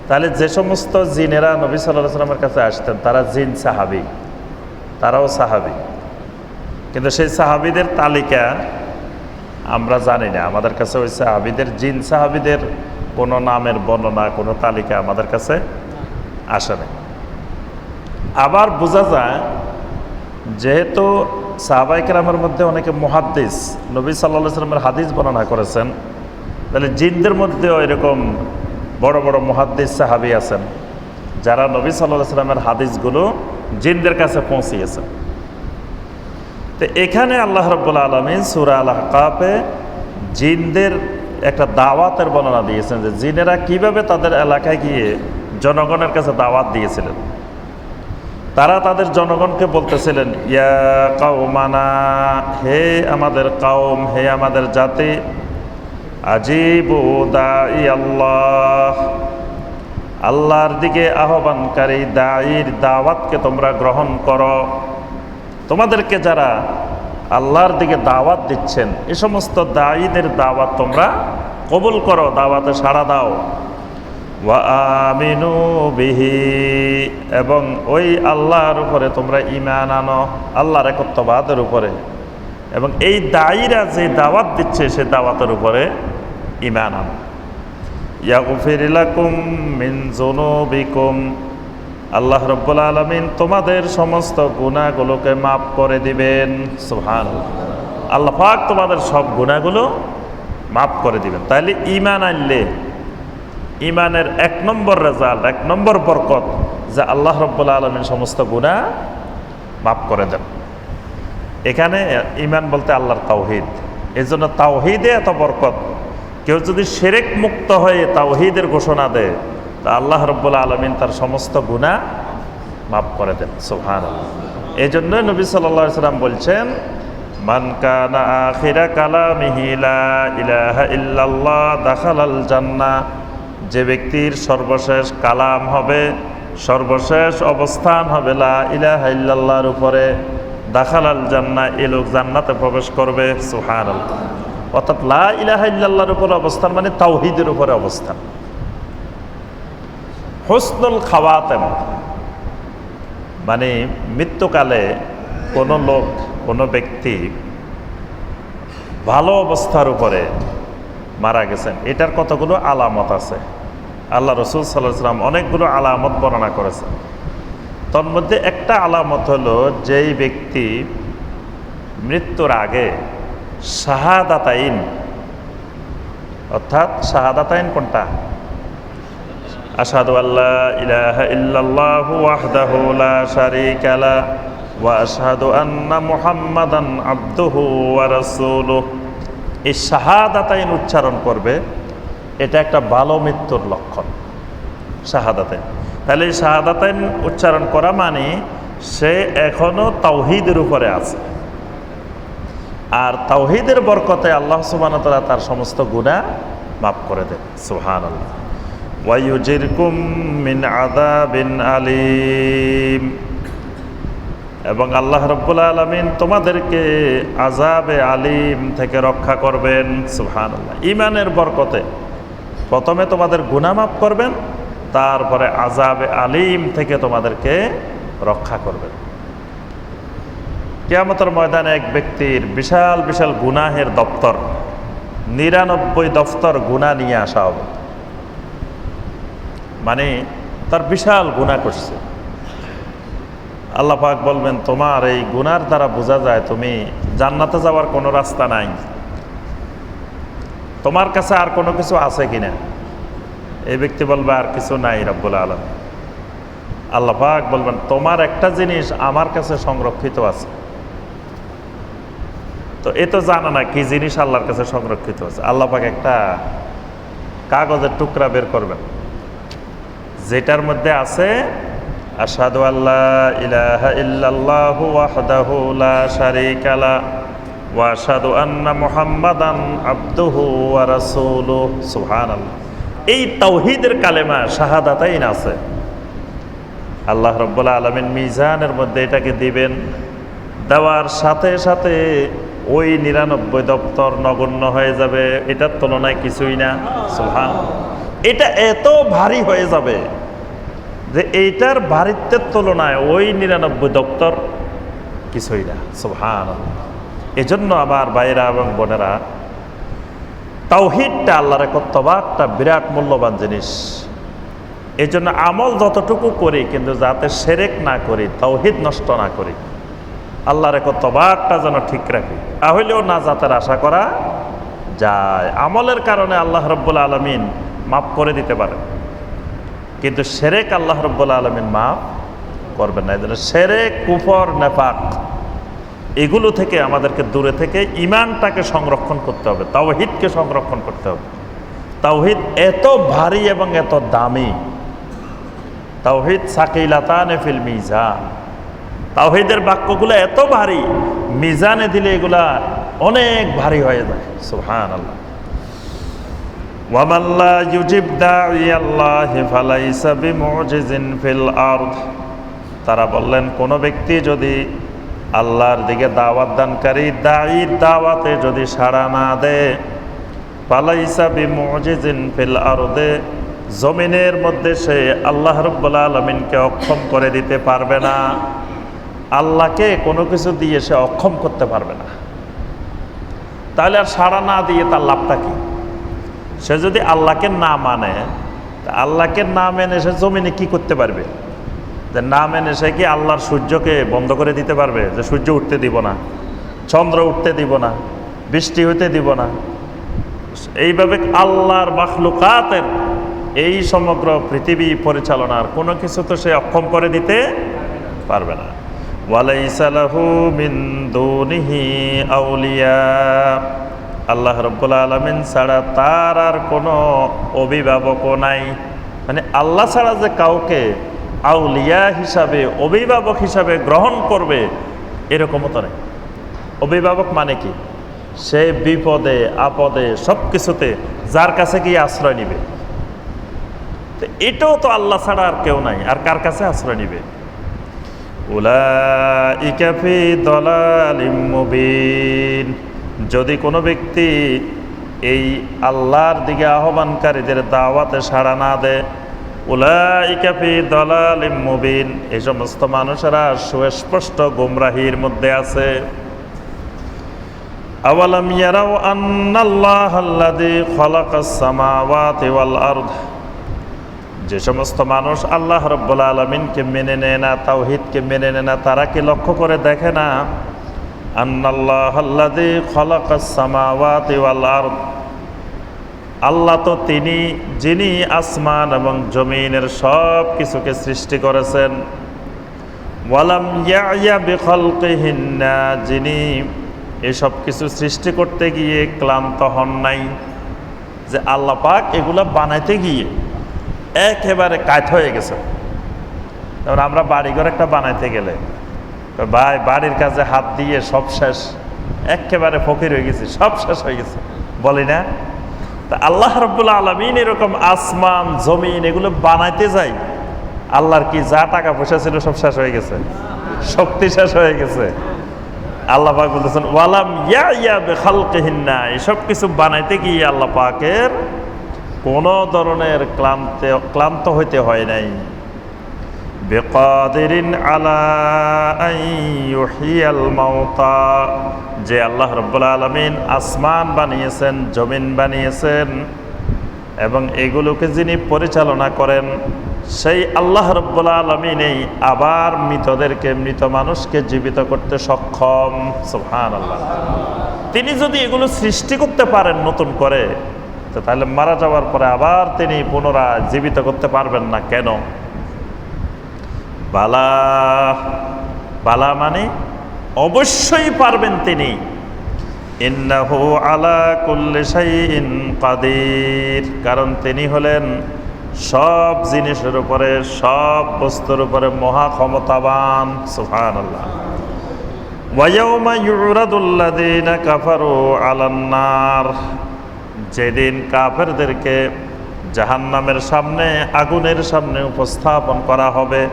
তাহলে যে সমস্ত জিনেরা নবী সাল্লাল্লাহু আলাইহি ওয়াসাল্লামের কাছে আসতেন তারা জিন সাহাবী, তারাও সাহাবী, কিন্তু সেই সাহাবীদের তালিকা আমরা জানি না। আমাদের কাছে ওই সাহাবীদের, জিন সাহাবীদের কোনো নামের বর্ণনা, কোনো তালিকা আমাদের কাছে আসে না। আবার বোঝা যায় যেহেতু সাহাবায়ে কেরামের মধ্যে অনেকে মুহাদ্দিস, নবী সাল্লাল্লাহু আলাইহি ওয়াসাল্লামের হাদিস বর্ণনা করেছেন, তাহলে জিনদের মধ্যেও এরকম বড় বড় মুহাদ্দিস সাহাবী আছেন যারা নবী সাল্লাল্লাহু আলাইহি ওয়াসাল্লামের হাদিসগুলো জিনদের কাছে পৌঁছিয়েছেন। তো এখানে আল্লাহ রাব্বুল আলামিন সূরা আল আহকাফে জিনদের একটা দাওয়াতের বর্ণনা দিয়েছেন, যে জিনেরা কিভাবে তাদের এলাকায় গিয়ে জনগণের কাছে দাওয়াত দিয়েছিলেন। তারা তাদের জনগণকে বলতেছিলেন, ইয়া কাওমানা, হে আমাদের কাওম, হে আমাদের জাতি, আজিবু দাঈ আল্লাহ, আল্লাহর দিকে আহ্বানকারী দাঈর দাওয়াতকে তোমরা গ্রহণ করো। তোমাদেরকে যারা আল্লাহর দিকে দাওয়াত দিচ্ছেন এ সমস্ত দাঈদের দাওয়াত তোমরা কবুল করো, দাওয়াতে সাড়া দাও। ওয়া আমিনু বিহি, এবং ওই আল্লাহর উপরে তোমরা ঈমান আনো, আল্লাহর একত্ববাদের উপরে, এবং এই দাঈরা যে দাওয়াত দিচ্ছে সে দাওয়াতের উপরে ঈমান আনো। ইয়াগফির লাকুম মিন যুনুবিকুম, আল্লাহ রাব্বুল আলামিন তোমাদের সমস্ত গুনাহগুলোকে মাফ করে দিবেন। সুবহানাল্লাহ, আল্লাহ পাক তোমাদের সব গুনাহগুলো মাফ করে দিবেন। তাহলে ঈমান আনলে ঈমানের 1 নম্বর রেজাল্ট, 1 নম্বর বরকত, যে আল্লাহ রাব্বুল আলামিন সমস্ত গুনাহ মাফ করে দেন। এখানে ঈমান বলতে আল্লাহর তাওহীদ, এই জন্য তাওহীদে এত বরকত। কেউ যদি শিরক মুক্ত হয়ে তাওহীদের ঘোষণা দেয় তা আল্লাহ রাব্বুল আলামিন তার সমস্ত গুনাহ মাফ করে দেন। সুবহানাল্লাহ। এই জন্যই নবী সাল্লাল্লাহু আলাইহি ওয়াসাল্লাম বলছেন, মান কানা আখিরা কালামিহি লা ইলাহা ইল্লাল্লাহ দাখালাল জান্নাহ, যে ব্যক্তির সর্বশেষ কালাম হবে, সর্বশেষ অবস্থান হবে লা ইলাহা ইল্লাল্লাহর উপরে, দাখালাল জান্নাহ, এই লোক জান্নাতে প্রবেশ করবে। সুবহানাল্লাহ। অর্থাৎ লা ইলাহা ইল্লাল্লাহর উপরে অবস্থান মানে তাওহীদের উপরে অবস্থান। হুসনুল খাওয়াতেম মানে মৃত্যুকালে কোনো লোক, কোনো ব্যক্তি ভালো অবস্থার উপরে মারা গেছেন, এটার কতগুলো আলামত আছে। আল্লাহ রাসূল সাল্লাল্লাহু আলাইহি ওয়াসাল্লাম অনেকগুলো আলামত বর্ণনা করেছেন। তার মধ্যে একটা আলামত হলো, যেই ব্যক্তি মৃত্যুর আগে শাহাদাতাইন, অর্থাৎ শাহাদাতাইন কোনটা? আশহাদু আল্লা ইলাহা ইল্লাল্লাহু ওয়াহদাহু লা শারীকা লা ওয়া আশহাদু আন্না মুহাম্মাদান আবদুহু ওয়া রাসূলুহু, এই শাহাদাতাইন উচ্চারণ করবে, এটা একটা ভালো মৃত্যুর লক্ষণ। শাহাদাতাইন, তাহলে এই শাহাদাতাইন উচ্চারণ করা মানে সে এখনো তাওহীদের উপরে আছে, আর তাওহীদের বরকতে আল্লাহ সুবহানাহু ওয়া তাআলা তার সমস্ত গুনাহ মাফ করে দেন। সুবহানাল্লাহ। ওয়া ইউজিরকুম মিন আযাবিন আলীম, এবং আল্লাহ রাব্বুল আলামিন তোমাদেরকে আযাবে আলীম থেকে রক্ষা করবেন। সুবহানাল্লাহ। ঈমানের বরকতে প্রথমে তোমাদের গুনাহ মাফ করবেন, তারপরে আযাবে আলীম থেকে তোমাদেরকে রক্ষা করবেন। কিয়ামতের ময়দানে এক ব্যক্তির বিশাল বিশাল গুনাহের দপ্তর, 99 দফতর গুনাহ নিয়ে আসা হবে, মানে তার বিশাল গুনাহ করছে। আল্লাহ পাক বলবেন, তোমার এই গুনার দ্বারা বোঝা যায় তুমি জান্নাতে যাওয়ার কোনো রাস্তা নাই, তোমার কাছে আর কোনো কিছু আছে কিনা? এই ব্যক্তি বলবে, আর কিছু নাই রব্বুল আলামিন। আল্লাহ পাক বলবেন, তোমার একটা জিনিস আমার কাছে সংরক্ষিত আছে। তো এ তো জানা না কি জিনিস আল্লাহর কাছে সংরক্ষিত আছে। আল্লাহ পাক একটা কাগজের টুকরা বের করবেন, যেটার মধ্যে আছে আশহাদু আল্লা ইলাহা ইল্লাল্লাহু ওয়াহদাহু লা শারীকা লা ওয়া আশহাদু আন্না মুহাম্মাদান আবদুহু ওয়া রাসূলুহু। সুবহানাল্লাহ। এই তাওহীদের কালেমা শাহাদাতাইন আছে। আল্লাহ রাব্বুল আলামিন মিজানের মধ্যে এটাকে দিবেন, দেওয়ার সাথে সাথে ওই 99 দপ্তর নগণ্য হয়ে যাবে, এটার তুলনায় কিছুই না। সুবহানাল্লাহ। এটা এত ভারী হয়ে যাবে যে এইটার ভারিত্বের তুলনায় ওই 99 দপ্তর কিছুই না। সুবহানাল্লাহ। এজন্য আমার ভাইরা এবং বোনেরা, তাওহীদটা আল্লাহর একত্ববাদটা বিরাট মূল্যবান জিনিস। এই জন্য আমল যতটুকু করি কিন্তু যাতে শিরক না করি, তাওহীদ নষ্ট না করি, আল্লাহর একত্ববাদটা যেন ঠিক রাখি, তাহলেও নাজাতের আশা করা যায়। আমলের কারণে আল্লাহ রাব্বুল আলামিন মাফ করে দিতে পারেন, কিন্তু শিরক আল্লাহ রাব্বুল আলামিন মাফ করবেন না। এই জন্য শিরক, কুফর, নেফাক এগুলো থেকে আমাদেরকে দূরে থেকে ইমানটাকে সংরক্ষণ করতে হবে, তাওহীদকে সংরক্ষণ করতে হবে। তাওহীদ এত ভারী এবং এত দামি। তাওহীদ সাকিলাতানে ফিল মিজান। তাওহীদের বাক্যগুলো এত ভারী, মিজানে দিলে এগুলা অনেক ভারী হয়ে যায়। সুবহানাল্লাহ। ওয়ামান লা ইউজিব দাঈয়াল্লাহি ফালাইসা বিমুজিজিন ফিল আরদ। তারা বললেন, কোন ব্যক্তি যদি আল্লাহর দিকে দাওয়াত দানকারী দাঈর দাওয়াতে যদি সাড়া না দেয়, ফালাইসা বিমুজিজিন ফিল আরদে, জমিনের মধ্যে সে আল্লাহ রাব্বুল আলামিনকে অক্ষম করে দিতে পারবে না। আল্লাহকে কোনো কিছু দিয়ে সে অক্ষম করতে পারবে না। তাহলে আর সাড়া না দিয়ে তার লাভটা কি? সে যদি আল্লাহকে না মানে, আল্লাহকে না মেনে সে জমিনে কি করতে পারবে? যে না মেনে সে কি আল্লাহর সূর্যকে বন্ধ করে দিতে পারবে? যে সূর্য উঠতে দিব না, চন্দ্র উঠতে দিব না, বৃষ্টি হইতে দিব না। এইভাবে আল্লাহর মাখলুকাতের এই সমগ্র পৃথিবী পরিচালনার কোনো কিছু তো সে অক্ষম করে দিতে পারবে না। ওয়ালাইসা লাহু মিন দুনিহি আউলিয়া। আল্লাহ রাব্বুল আলামিন ছাড়া তার আর কোনো অভিভাবকও নাই। মানে আল্লাহ ছাড়া যে কাউকে আউলিয়া হিসাবে, অভিভাবক হিসাবে গ্রহণ করবে এরকমও তো নেই। অভিভাবক মানে কি? সে বিপদে আপদে সব কিছুতে যার কাছে গিয়ে আশ্রয় নিবে। তো এটাও তো আল্লাহ ছাড়া আর কেউ নাই, আর কার কাছে আশ্রয় নিবে? উলাইকা ফি দালালিম মুবিন। যদি কোনো ব্যক্তি এই আল্লাহর দিকে আহ্বানকারীদের দাওয়াতে সাড়া না দেয়, উলাইকা ফি দালালিম মুবিন, এই সমস্ত মানুষেরা সুস্পষ্ট গুমরাহির মধ্যে আছে। আওয়ালাম ইয়ারাও আন্নাল্লাহাল্লাযী খালাকাস সামাওয়াতি ওয়াল আরদ। যে সমস্ত মানুষ আল্লাহ রাব্বুল আলামিনকে মেনে নেয় না, তাওহীদকে মেনে নেয় না, তারা কি লক্ষ্য করে দেখে না? আন্নাল্লাহাল্লাযী খালাকাস সামাওয়াতি ওয়াল আরদ, আল্লাহ তো তিনি যিনি আসমান এবং জমিনের সব কিছুকে সৃষ্টি করেছেন। ওয়ালাম ইয়া'য়া বিখালকিহিন্না, যিনি এসব কিছু সৃষ্টি করতে গিয়ে ক্লান্ত হন নাই। যে আল্লাহ পাক এগুলা বানাইতে গিয়ে একেবারে কাঠ হয়ে গেছে। যেমন আমরা বাড়িঘর একটা বানাইতে গেলে, ভাই বাড়ির কাজে হাত দিয়ে সব শেষ, একেবারে ফকির হয়ে গেছে, সব শেষ হয়ে গেছে, বলি না? তা আল্লাহ রাব্বুল আলামিন এরকম আসমান জমিন এগুলো বানাইতে যাই, আল্লাহর কি যা টাকা পয়সা ছিল সব শেষ হয়ে গেছে, শক্তি শেষ হয়ে গেছে। আল্লাহ পাক বলতেছেন ওয়ালাম ইয়া'য়া বিখালকিহিন্না, এসব কিছু বানাইতে গিয়ে আল্লাহ পাকের কোনো ধরনের ক্লান্ত হইতে হয় নাই। বিকাদিরিন আলা আন ইউহিয়াল মাউতা, যে আল্লাহ রাব্বুল আলামিন আসমান বানিয়েছেন, জমিন বানিয়েছেন এবং এগুলোকে যিনি পরিচালনা করেন, সেই আল্লাহ রাব্বুল আলামিনই আবার মৃতদেরকে, মৃত মানুষকে জীবিত করতে সক্ষম। সুবহানাল্লাহ। তিনি যদি এগুলো সৃষ্টি করতে পারেন নতুন করে, তাহলে মারা যাওয়ার পরে আবার তিনি পুনরায় জীবিত করতে পারবেন না কেন? বালা, বালা মানে অবশ্যই পারবেন তিনি। ইন্নাহু আলা কুল্লি শাইইন কাদির, কারণ তিনি হলেন সব জিনিসের উপরে, সব বস্তুর উপরে মহা ক্ষমতাবান। সুবহানাল্লাহ। ওয়া ইয়াউমা ইউরাদুল্লাযীনা কাফারু আলান নার, যেদিন কাফেরদেরকে জাহান্নামের সামনে, আগুনের সামনে উপস্থাপন করা হবে,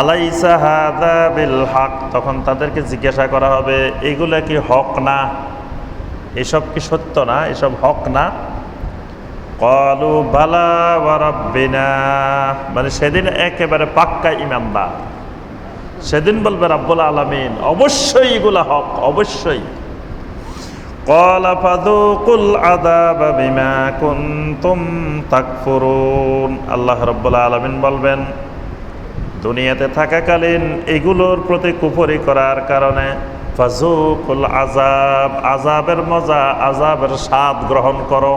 আলাইসা হাযা বিল হক, তখন তাদেরকে জিজ্ঞাসা করা হবে এগুলা কি হক না, এসব কি সত্য না, এসব হক না? ক্বালু বালা ওয়া রাব্বিনা, মানে সেদিন একেবারে পাক্কা ঈমানদার। সেদিন বলবে রাব্বুল আলামিন অবশ্যই এগুলা হক, অবশ্যই। ক্বালা ফাযুকুল আযাবা বিমা কুনতুম তাকফুরুন, আল্লাহ রাব্বুল আলামিন বলবেন দুনিয়াতে থাকাকালীন এগুলোর প্রতি কুফরি করার কারণে ফাযুকুল আযাব, আযাবের মজা, আযাবের স্বাদ গ্রহণ করো।